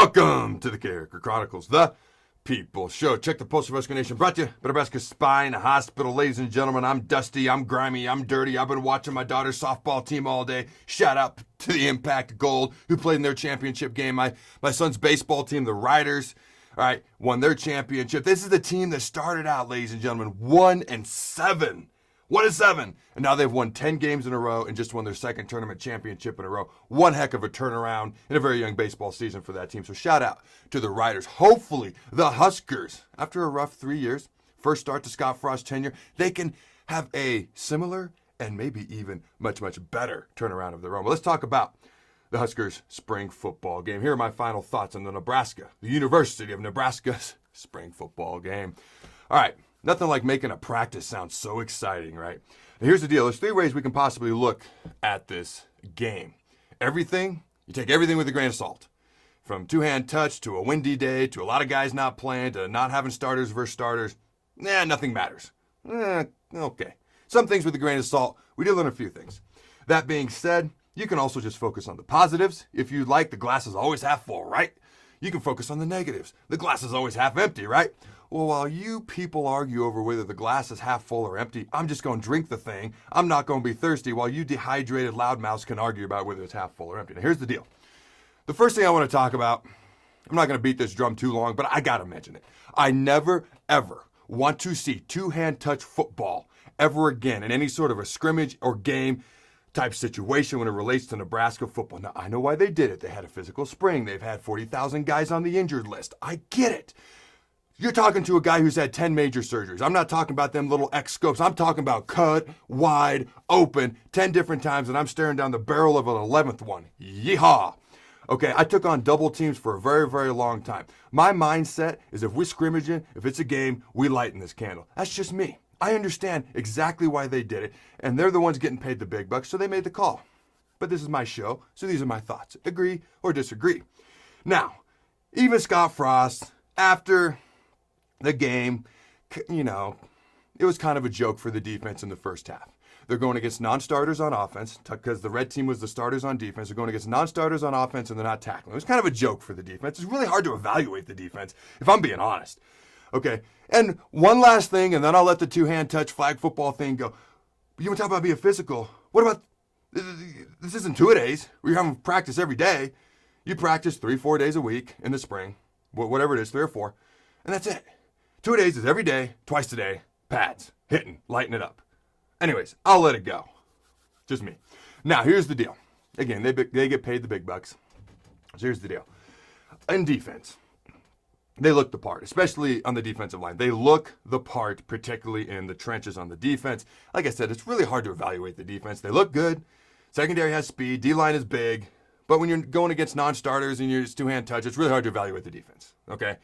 Welcome to the Carriker Chronicles, the People Show. Check the pulse of Husker Nation. Brought to you by Nebraska Spine Hospital. Ladies and gentlemen, I'm dusty, I'm grimy, I'm dirty. I've been watching my daughter's softball team all day. Shout out to the Impact Gold, who played in their championship game. My son's baseball team, the Riders, all right, won their championship. This is the team that started out, ladies and gentlemen, 1-7. 1-7. And now they've won 10 games in a row and just won their second tournament championship in a row. One heck of a turnaround in a very young baseball season for that team. So shout out to the Riders. Hopefully, the Huskers, after a rough 3 years, first start to Scott Frost's tenure, they can have a similar and maybe even much, much better turnaround of their own. But let's talk about the Huskers spring football game. Here are my final thoughts on the University of Nebraska's spring football game. All right. Nothing like making a practice sound so exciting, right? Now here's the deal. There's three ways we can possibly look at this game. Everything, you take everything with a grain of salt. From two-hand touch to a windy day to a lot of guys not playing to not having starters versus starters. Nothing matters. Okay. Some things with a grain of salt. We did learn a few things. That being said, you can also just focus on the positives. If you like, the glass is always half full, right? You can focus on the negatives. The glass is always half empty, right? Well, while you people argue over whether the glass is half full or empty, I'm just going to drink the thing. I'm not going to be thirsty while you dehydrated loudmouths can argue about whether it's half full or empty. Now, here's the deal. The first thing I want to talk about, I'm not going to beat this drum too long, but I got to mention it. I never, ever want to see two-hand touch football ever again in any sort of a scrimmage or game type situation when it relates to Nebraska football. Now, I know why they did it. They had a physical spring. They've had 40,000 guys on the injured list. I get it. You're talking to a guy who's had 10 major surgeries. I'm not talking about them little X scopes. I'm talking about cut, wide, open, 10 different times, and I'm staring down the barrel of an 11th one. Yeehaw. Okay, I took on double teams for a very, very long time. My mindset is if we're scrimmaging, if it's a game, we lighten this candle. That's just me. I understand exactly why they did it, and they're the ones getting paid the big bucks, so they made the call. But this is my show, so these are my thoughts. Agree or disagree. Now, even Scott Frost, after the game, it was kind of a joke for the defense in the first half. They're going against non-starters on offense because the red team was the starters on defense. They're going against non-starters on offense and they're not tackling. It was kind of a joke for the defense. It's really hard to evaluate the defense, if I'm being honest. Okay, and one last thing, and then I'll let the two-hand touch flag football thing go. You want to talk about being physical? What about, this isn't two-a-days where you're having practice every day. You practice 3-4 days a week in the spring, whatever it is, 3 or 4, and that's it. 2 days is every day, twice a day, pads, hitting, lighten it up. Anyways, I'll let it go. Just me. Now, here's the deal. Again, they get paid the big bucks. So here's the deal. In defense, they look the part, especially on the defensive line. They look the part, particularly in the trenches on the defense. Like I said, it's really hard to evaluate the defense. They look good. Secondary has speed. D-line is big. But when you're going against non-starters and you're just two-hand touch, it's really hard to evaluate the defense. Okay?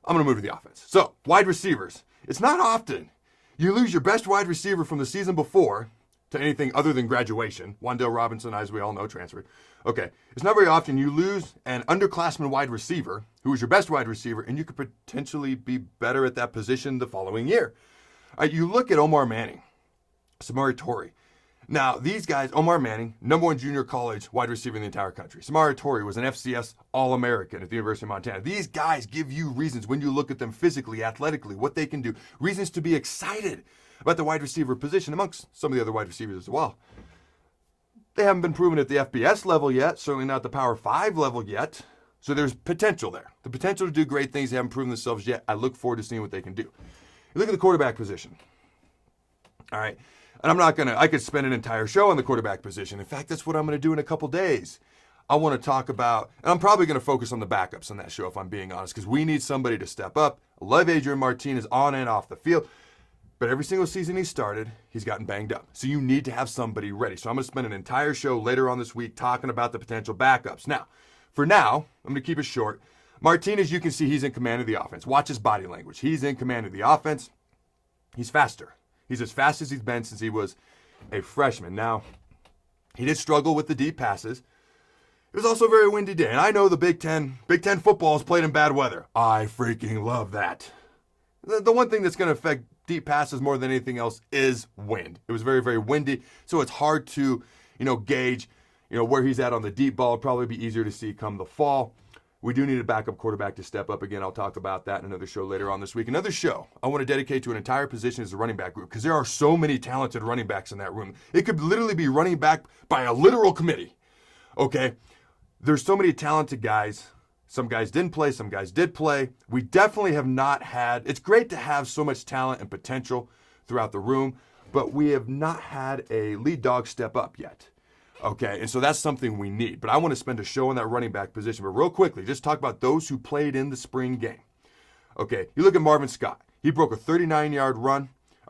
I'm going to move to the offense. So, wide receivers. It's not often you lose your best wide receiver from the season before to anything other than graduation. Wan'Dale Robinson, as we all know, transferred. Okay. It's not very often you lose an underclassman wide receiver who was your best wide receiver, and you could potentially be better at that position the following year. All right, you look at Omar Manning, Samori Torrey. Now, these guys, Omar Manning, #1 junior college wide receiver in the entire country. Samori Torrey was an FCS All-American at the University of Montana. These guys give you reasons when you look at them physically, athletically, what they can do, reasons to be excited about the wide receiver position amongst some of the other wide receivers as well. They haven't been proven at the FBS level yet, certainly not the Power 5 level yet. So there's potential there. The potential to do great things. They haven't proven themselves yet. I look forward to seeing what they can do. You look at the quarterback position. All right. And I could spend an entire show on the quarterback position. In fact, that's what I'm going to do in a couple days. I want to talk about, and I'm probably going to focus on the backups on that show if I'm being honest, because we need somebody to step up. I love Adrian Martinez on and off the field, but every single season he started, he's gotten banged up. So you need to have somebody ready. So I'm going to spend an entire show later on this week talking about the potential backups. Now, for now, I'm going to keep it short. Martinez, you can see he's in command of the offense. Watch his body language. He's in command of the offense. He's faster. He's as fast as he's been since he was a freshman. Now, he did struggle with the deep passes. It was also a very windy day. And I know the Big Ten football is played in bad weather. I freaking love that. The one thing that's going to affect deep passes more than anything else is wind. It was very, very windy. So it's hard to, gauge, where he's at on the deep ball. It'll probably be easier to see come the fall. We do need a backup quarterback to step up again. I'll talk about that in another show later on this week. Another show I want to dedicate to an entire position as the running back group because there are so many talented running backs in that room. It could literally be running back by a literal committee. Okay? There's so many talented guys. Some guys didn't play, some guys did play. We definitely have not had, it's great to have so much talent and potential throughout the room, but we have not had a lead dog step up yet. Okay, and so that's something we need. But I want to spend a show on that running back position. But real quickly, just talk about those who played in the spring game. Okay, you look at Marvin Scott. He broke a 39-yard run.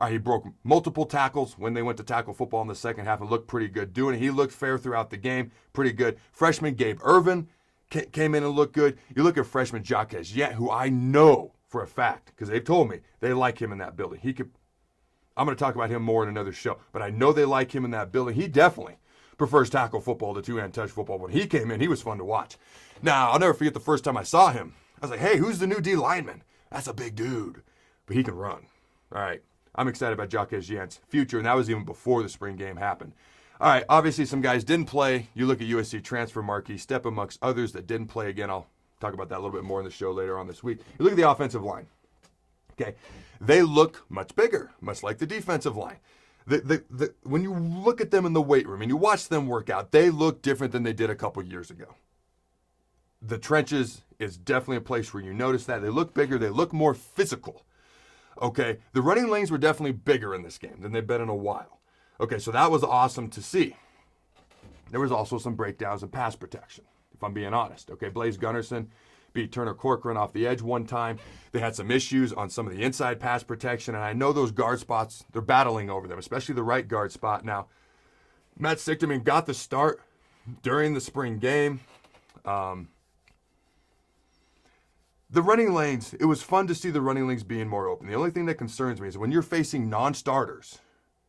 He broke multiple tackles when they went to tackle football in the second half and looked pretty good doing it. He looked fair throughout the game, pretty good. Freshman Gabe Irvin came in and looked good. You look at freshman Jacques Yet, who I know for a fact, because they've told me they like him in that building. I'm going to talk about him more in another show, but I know they like him in that building. He definitely prefers tackle football to two-hand touch football. When he came in, he was fun to watch. Now, I'll never forget the first time I saw him. I was like, hey, who's the new D lineman? That's a big dude, but he can run. All right, I'm excited about Jacques Yet's future, and that was even before the spring game happened. All right, obviously some guys didn't play. You look at USC transfer Marquis Stepp amongst others that didn't play. Again, I'll talk about that a little bit more in the show later on this week. You look at the offensive line. Okay, they look much bigger, much like the defensive line. When you look at them in the weight room and you watch them work out, they look different than they did a couple years ago. The trenches is definitely a place where you notice that. They look bigger. They look more physical. Okay, the running lanes were definitely bigger in this game than they've been in a while. Okay, so that was awesome to see. There was also some breakdowns in pass protection, if I'm being honest. Okay, Blaze Gunnerson beat Turner Corcoran off the edge one time. They had some issues on some of the inside pass protection, and I know those guard spots, they're battling over them, especially the right guard spot. Now, Matt Sichterman got the start during the spring game. The running lanes, it was fun to see the running lanes being more open. The only thing that concerns me is when you're facing non-starters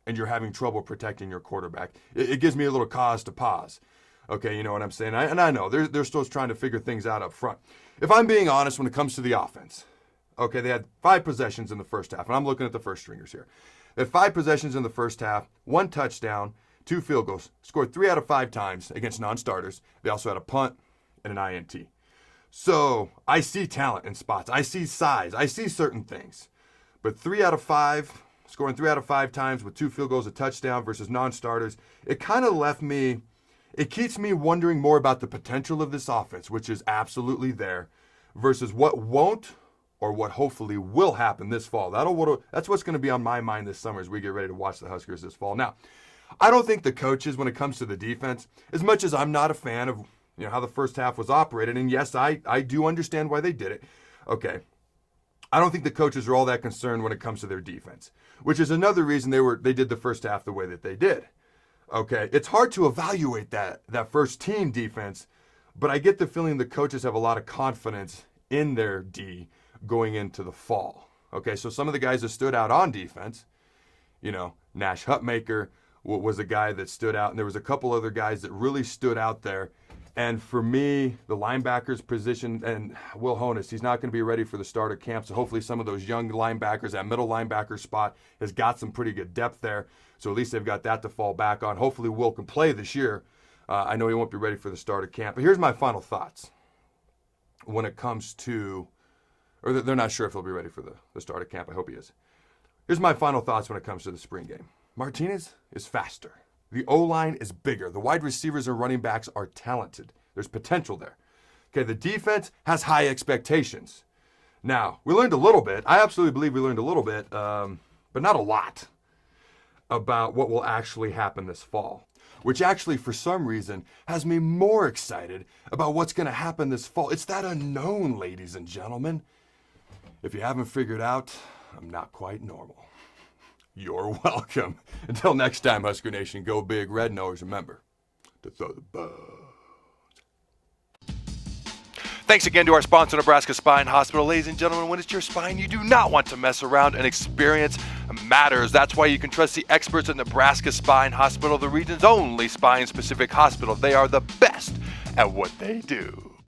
and you're having trouble protecting your quarterback, it gives me a little cause to pause. Okay, you know what I'm saying? And I know they're still trying to figure things out up front. If I'm being honest when it comes to the offense, okay, they had 5 possessions in the first half, and I'm looking at the first stringers here. They had 5 possessions in the first half, 1 touchdown, 2 field goals, scored 3 out of 5 times against non-starters. They also had a punt and an INT. So I see talent in spots. I see size. I see certain things. But 3 out of 5, scoring 3 out of 5 times with 2 field goals, a touchdown versus non-starters, it kind of left me, it keeps me wondering more about the potential of this offense, which is absolutely there, versus what won't or what hopefully will happen this fall. That's what's going to be on my mind this summer as we get ready to watch the Huskers this fall. Now, I don't think the coaches, when it comes to the defense, as much as I'm not a fan of how the first half was operated, and yes, I do understand why they did it, okay, I don't think the coaches are all that concerned when it comes to their defense, which is another reason they did the first half the way that they did. Okay, it's hard to evaluate that first team defense, but I get the feeling the coaches have a lot of confidence in their D going into the fall. Okay, so some of the guys that stood out on defense, Nash Hutmaker was a guy that stood out, and there was a couple other guys that really stood out there. And for me, the linebackers position, and Will Honus, he's not going to be ready for the start of camp, so hopefully some of those young linebackers, that middle linebacker spot has got some pretty good depth there. So at least they've got that to fall back on. Hopefully Will can play this year. I know he won't be ready for the start of camp. But here's my final thoughts when it comes to, or they're not sure if he'll be ready for the start of camp. I hope he is. Here's my final thoughts when it comes to the spring game. Martinez is faster. The O-line is bigger. The wide receivers and running backs are talented. There's potential there. Okay, the defense has high expectations. Now, we learned a little bit. I absolutely believe we learned a little bit, but not a lot, about what will actually happen this fall, which actually, for some reason, has me more excited about what's going to happen this fall. It's that unknown, ladies and gentlemen. If you haven't figured out, I'm not quite normal. You're welcome. Until next time, Husker Nation, go big red, and always remember to throw the bones. Thanks again to our sponsor, Nebraska Spine Hospital. Ladies and gentlemen, when it's your spine, you do not want to mess around, and experience matters. That's why you can trust the experts at Nebraska Spine Hospital, the region's only spine-specific hospital. They are the best at what they do.